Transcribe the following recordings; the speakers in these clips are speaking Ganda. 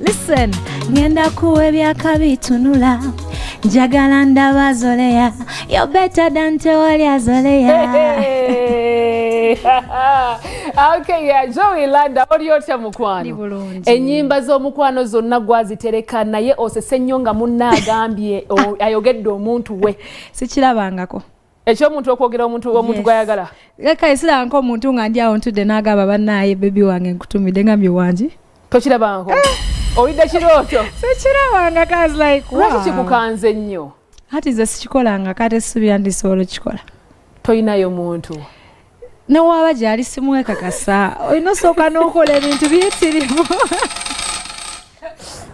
Listen, ngenda kuwe byakabitunula. Njagala ndaba zoleya. You're better than tewali azoleya. Okay, yeah, Jowy Landa, olyotya mukwano. Ennyimba z'omukwano zonna gwazitereka naye osese nnyo nga munna agambye ayogedde omuntu we. Sikirabangako. Ekyomuntu okwogera omuntu gwayagala. Leka isira nko omuntu nga ndi awo ntudde n'agamba bannaye bebi wange nkutumidde ngambye wangi. Tokirabangako. Owidde kirooto. Sikirabangako. I was like, wow. Lwaki kikukanze nnyo? Hati nze sikikolanga kate subira ndisobola kikola. Toyinayo muntu. Newaba gyali simwekakasa. Olina osooka n'okola ebintu biyitirivu.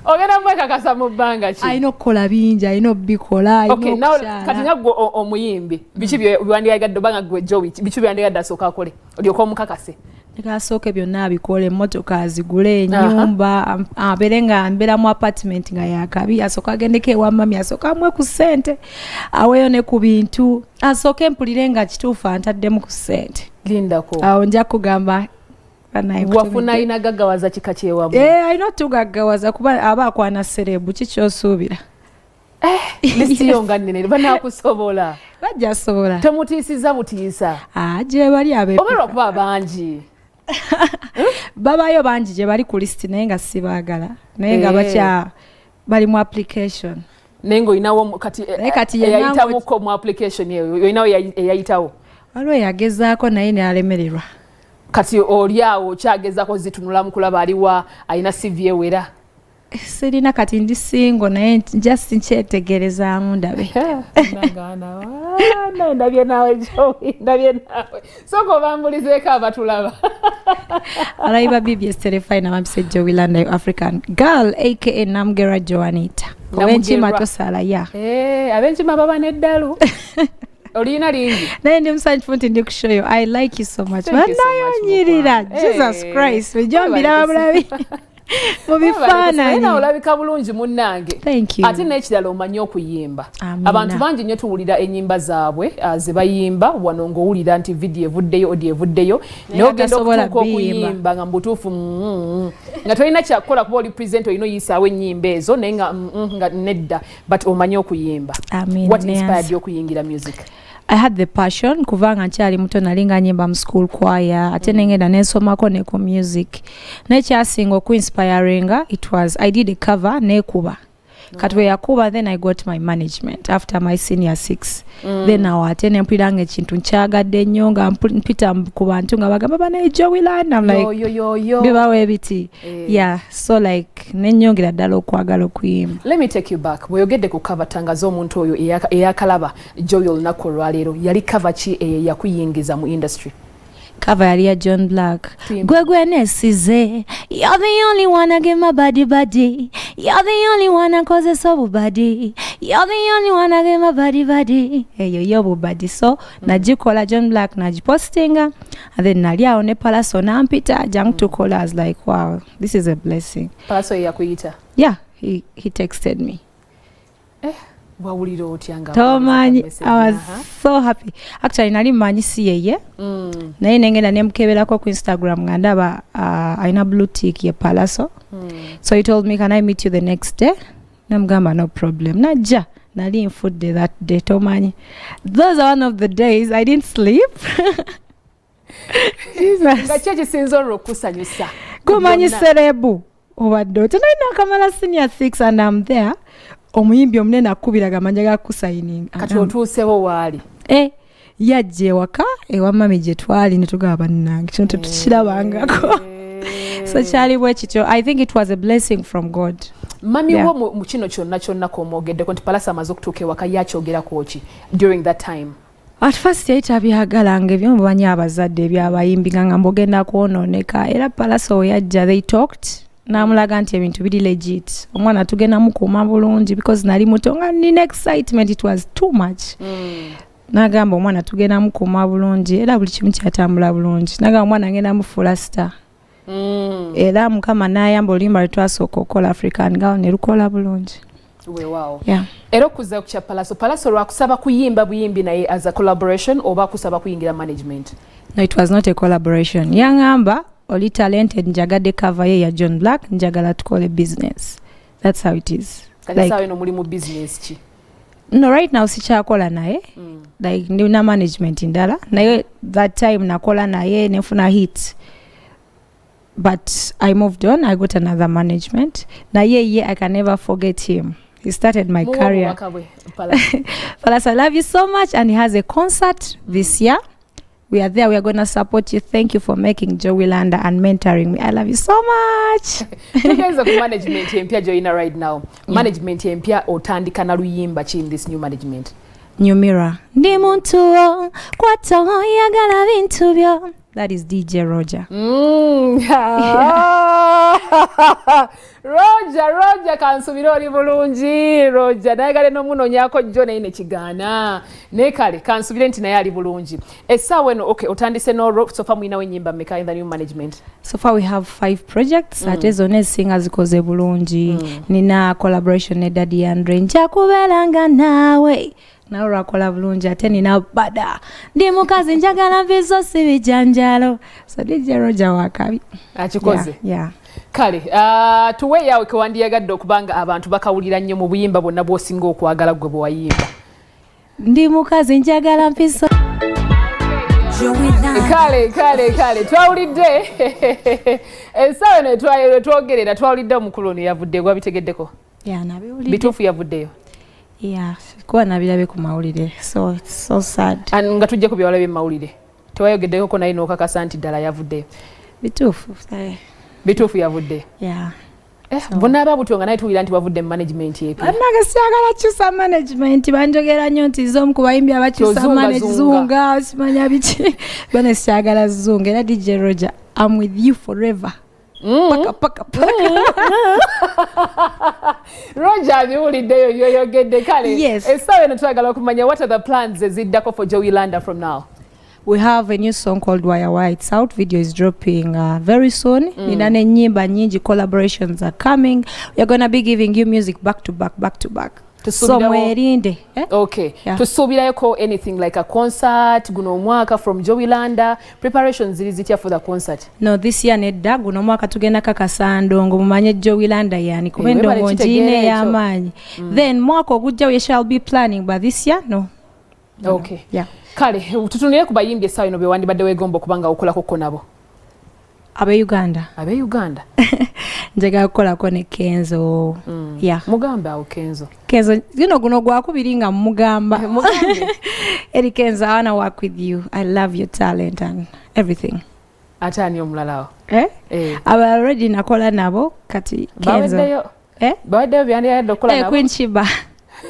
Ogenda mwekakasa mu bbanga ki? Alina okukola bingi, alina obikola, alina okukyala. Okay, now kati nga gwe omuyimbi. Biki byandiyagadde obanga gwe Jowy, biki byandiyagadde asooka akole? Olyoka omukakase. Nekasooka byonna abikola, emmotoka azigule, ennyumba, abeere nga mbeera mu apartment nga yakabi, asooka agendeko ewa mami, asooka amwe ku ssente, aweeyo ne ku bintu, asooka empulire nga kituufu antaddemu ku ssente. Lindako. Awo nja kugamba wafuna alina gaggawaza kika kyewamu. Alina otugaggawaza kuba aba akwana serebu kikyosuubira. Listi yo nga nnene banaakusobola. Bajja sobola. Temutiisiza butiisa. Gye bali abe. Oba lwakuba bangi. Babayo bangi gye bali ku listi naye nga sibaagala. Naye nga bakya bali mu application. Naye ng'olinawo kati eyayitamuko mu application eyo olinawo eyayitawo. Waliwo yagezaako naye n'alemererwa. Kati oli awo kyagezaako zitunula mu kulaba aliwa alina CV ewera. Sirina kati ndi singo naye just nkyetegerezaamu ndabe. Ndabye nawe Jowy, ndabye nawe. Soko obambulizeeko abatulaba. Alaiba BBS Telefine abambise Jowy Landa African girl aka Namgera Joanita. Obenkima tosala ya. Abenkima baba neddalu. Olina lingi. Naye ndi musanyifu nti ndi kushoyo. I like you so much. Banayonyirira. Jesus Christ. Wejombira bulabi. Mubifaananyi. Olabika bulungi munnange. Thank you. Ate n'ekirala omanyi okuyimba. Abantu bangi nnyo tuwulira ennyimba zaabwe ze bayimba wano ng'owulira nti vidiyo evuddeyo audio evuddeyo naye ogenda okutuuka okuyimba nga mbutuufu nga tolina kyakukola kuba oli purezidenti olina oyisaawo ennyimba ezo naye nga nedda but omanyi okuyimba. What inspired you okuyingira music? I had the passion kuvanga nkyali muto nalinga nyimba mu school choir ate nengenda nensomako ne ku music naye kyasinga okuinspiringa it was I did a cover ne kuba kati we yakuba then I got my management after my senior 6 then awo ate nempuliranga ekintu nkyagadde nnyo nga mpita ku bantu nga bagamba banaye Jowy Landa I'm like bibawo ebiti yeah so like nenyongera ddala okwagala okuyimba. Let me take you back bweyogedde ku cover tangaza omuntu oyo eyakalaba Jowy olunaku olwaleero yali cover ki yakuyingiza mu industry? Cover yali ya John Black. Gwegwe nesize. You're the only one I give my body. You're the only one I cause so body. You're the only one I give my body. Hey yo body. So najikola John Black najipostinga and then nalia one Palaso nampita jang to call us like wow this is a blessing. Palaso yakuyita? Yeah, he texted me. Wawulira otyanga tomanyi I was so happy actually nali manyi si yeye naye nengenda nemukebelako ku Instagram nga ndaba aina blue tick ye Palaso so he told me can I meet you the next day namugamba no problem najja nali nfudde that day tomanyi those are one of the days I didn't sleep. Jesus nga kye kisinza olw'okusanyusa kumanyi serebu obadde otenalina akamala senior 6 and I'm there omuyimbi omunene akubiraga amanja ga kusayininga kati otuusewo waali yajja ewaka ewa mami gye twali ne tugaba bannange kino tetukirabangako so kyali bwe kityo I think it was a blessing from God. Mami wo mu kino kyonna komwogeddeko nti Palaso amaze okutuuka ewaka yakyogerako ki during that time? At first yali tabyagalanga ebyo mubanyi abazadde ebyabayimbi nga mbogenda kwonooneka era Palaso yajja they talked namulaga nti ebintu biri legit omwana tugenda mukuuma bulungi because nali muto nga nina excitement it was too much nagamba omwana tugenda mukuuma bulungi era buli kimu kyatambula bulungi nagamba omwana ngenda mufuula star era mukama n'ayamba oluyimba lwe twasooka okukola African Girl ne lukola bulungi. Wow. Yeah. Era okuza ku kya Palaso lwakusaba kuyimba buyimbi naye as a collaboration oba kusaba kuyingira management? No, it was not a collaboration. Yangamba oli talented njagadde cover ye ya John Black njagala tukole business. That's how it is. Like, sawe no mulimu business ki? No, right now sikyakola naye. Like ndina management ndala. Naye that time nakola naye nefuna hit. But I moved on. I got another management. Naye I can never forget him. He started my career. Palas, I love you so much. And he has a concert this year. We are there. We are going to support you. Thank you for making Jowy Landa and mentoring me. I love you so much. You guys of management empia joina right now. Management empia otandika na luyimba chi in this new management. New Mirror. Ndi muntu kwata ayagala bintu byo. That is DJ Roger. Roger kansubira oli bulungi. Roger naye kale n'omunoonyaako jjo naye ne kigaana. Naye kale kansubire nti naye ali bulungi. Essaawa eno okay otandise n'olwo so far muyinawo ennyimba mmeka in the new management? So far we have 5 projects. Ate zonna ezisinga zikoze bulungi. Nina collaboration ne Diana nja kubeeranga naawe. Na urakola bulungi ate nina bada ndi mukazi njagala mbizo si bijanjalo. So DJ Roger wakabi akikoze. Yeah. Kale tuwe yawe kwandiyagadde okubanga abantu bakawulira nnyo mu buyimba bonna bw'osinga okwagala gwe bwe wayimba. Ndi mukazi njagala mbizo. Kale twawulidde ensaawa ne twogerera twawulidde omukulu ono yavudde gwabitegeddeko. Yeah, nabiwulidde. Bituufu yavuddeyo. Yeah, kwa nabirabe ku mawulire. So it's so sad. And nga tujje ku byawalabe mu mawulire. Tewayogeddeko ko naye n'okakasa nti ddala yavuddeyo. Bituufu yavudde. Yeah. Bonna ababuto nga naye tuwulira nti wavudde mu management yepi. Annaga siyagala kyusa management banjogera nnyo nti z'omu ku bayimbi abakyusa management simanya biki. Bana siyagala zunga era DJ Roger, I'm with you forever. Paka. Roger abiwuliddeyo yoyogedde kale. Yes. Essaawa eno twagala okumanya what are the plans eziddako for Jowy Landa from now? We have a new song called Wire. It's out. Video is dropping very soon. Nina nyimba nyingi, collaborations are coming. We are going to be giving you music back to back. Somewhere in there. Okay. Yeah. Tusuubirako anything like a concert guno omwaka from Jowy Landa. Preparations ziri zitya for the concert? No, this year nedda guno omwaka tugenda kakasandongo mumanye Jowy Landa yani kubendo ngine yamanyi. Then mwaka ogujja we shall be planning, but this year no. Okay. Yeah. Kale tutunire ku bayimbi essaawa eno be wandibadde weegomba okubanga okolako nabo. Abe Uganda. Njagala kukolako ne Kenzo. Yeah. Mugamba awo Kenzo. Guno gwakubiri nga mugamba. Eri Kenzo, I wanna work with you. I love your talent and everything. Atani omulalawo. Aba already nakola nabo kati Kenzo. Bawaddeyo byandiyadde okukola nabo. Queen Sheebah.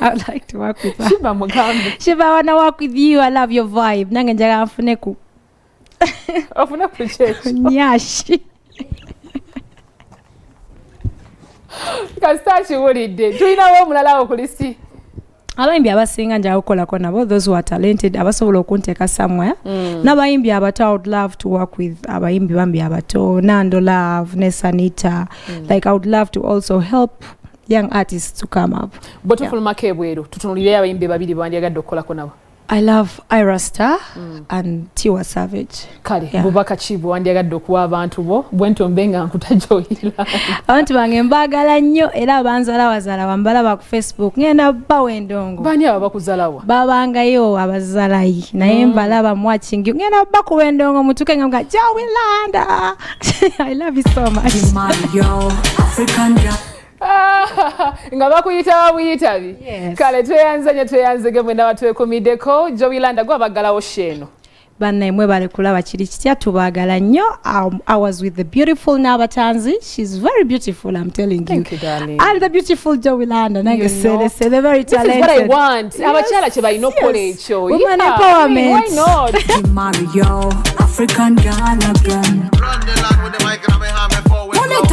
I would like to work with her. Sheebah mugambe. Sheebah, I wanna work with you. I love your vibe. Nange njagala afune ku. Afune ku checho. Nyash. Kasita kiwulidde. Tulinawo omulalawo ku listi. Abayimbi abasinga njagala okukolako nabo, those who are talented abasobola okunteeka somewhere. N'abayimbi abato, I would love to work with abayimbi bambi abato, Nando Love, Nesanita. Like I would love to also help young artists to come up. But tulumako ebweru tutunulire abayimbi babiri bandyagadde okukolako nabo. I love Ira Star and Tiwa Savage. Kale, bubaka ki bwe wandyagadde okuwa abantu bo bwentombe nga nkuta Jowy Landa. Abantu bange mbagala nnyo era banzalawazaala bambalaba ku Facebook ngenda bawa endongo. Bani abo bakuzalawa? Babangayo abazalayi naye mbalaba mwakingi ngenda bakuwa endongo mutuke nga mga Jowy Landa. I love you so much. Mario African nga bakuyita buyitabi. Kale tweyanzege mwena batwekumiddeko. Jowy Landa gwabagalawo sheeno. Bannaimwe bali kulaba kiri kitya tubagala nnyo. I was with the beautiful Nabatanzi. She's very beautiful, I'm telling you. Thank you, darling. And the beautiful Jowy Landa. Nange say they're very talented. This is what I want. Abakyala kye balina okukola ekyo. Woman empowerment. Why not? Mario African girl again. Run the land with the mic and I'm